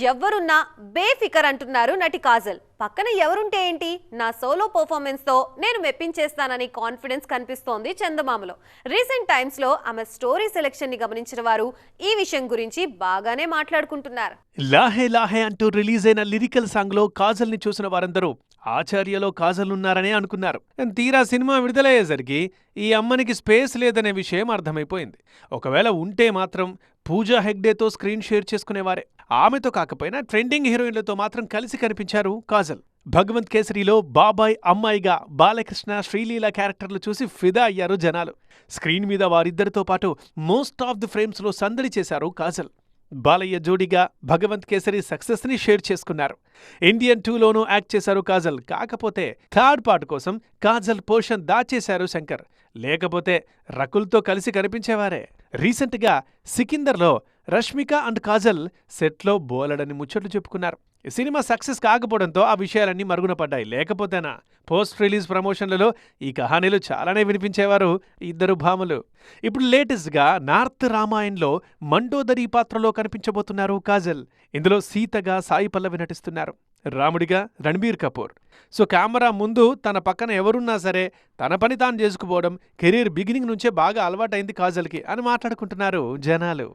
ఎవ్వరున్నా బేఫికర్ అంటున్నారు నటి కాజల్. పక్కన ఎవరుంటే ఏంటి, నా సోలో పర్ఫార్మెన్స్ తో నేను మెప్పించేస్తానని కాన్ఫిడెన్స్ కనిపిస్తోంది చందమామలో. రీసెంట్ టైమ్స్ లో ఆమె స్టోరీ సెలెక్షన్ ని గమనించిన వారు ఈ విషయం గురించి బాగానే మాట్లాడుకుంటున్నారు. లాహే లాహే అంటూ రిలీజ్ అయిన లిరికల్ సాంగ్ లో కాజల్ ని చూసిన వారందరూ ఆచార్యలో కాజల్ ఉన్నారనే అనుకున్నారు. తీరా సినిమా విడుదలయ్యేసరికి ఈ అమ్మనికి స్పేస్ లేదనే విషయం అర్థమైపోయింది. ఒకవేళ ఉంటే మాత్రం పూజా హెగ్డేతో స్క్రీన్ షేర్ చేసుకునేవారే. ఆమెతో కాకపోయినా ట్రెండింగ్ హీరోయిన్లతో మాత్రం కలిసి కనిపించారు కాజల్. భగవంత్ కేసరిలో బాబాయ్ అమ్మాయిగా బాలకృష్ణ, శ్రీలీల క్యారెక్టర్లు చూసి ఫిదా అయ్యారు జనాలు. స్క్రీన్ మీద వారిద్దరితో పాటు మోస్ట్ ఆఫ్ ది ఫ్రేమ్స్ లో సందడి చేశారు కాజల్. బాలయ్య జోడీగా భగవంత్ కేసరి సక్సెస్ ని షేర్ చేసుకున్నారు. ఇండియన్ 2లోనూ యాక్ట్ చేశారు కాజల్. కాకపోతే థర్డ్ పార్ట్ కోసం కాజల్ పోర్షన్ దాచేశారు శంకర్. లేకపోతే రకుల్తో కలిసి కనిపించేవారే. రీసెంట్ గా సికిందర్లో రష్మిక అండ్ కాజల్ సెట్లో బోలెడని ముచ్చట్లు చెప్పుకున్నారు. సినిమా సక్సెస్ కాకపోవడంతో ఆ విషయాలన్నీ మరుగున పడ్డాయి. లేకపోతేనా పోస్ట్ రిలీజ్ ప్రమోషన్లలో ఈ కహానీలు చాలానే వినిపించేవారు ఇద్దరు భామలు. ఇప్పుడు లేటెస్ట్ గా నార్త్ రామాయణంలో మండోదరి పాత్రలో కనిపించబోతున్నారు కాజల్. ఇందులో సీతగా సాయి పల్లవి నటిస్తున్నారు, రాముడిగా రణబీర్ కపూర్. సో కెమెరా ముందు తన పక్కన ఎవరున్నా సరే తన పని తాను చేసుకుపోవడం కెరీర్ బిగినింగ్ నుంచే బాగా అలవాటైంది కాజల్కి అని మాట్లాడుకుంటున్నారు జనాలు.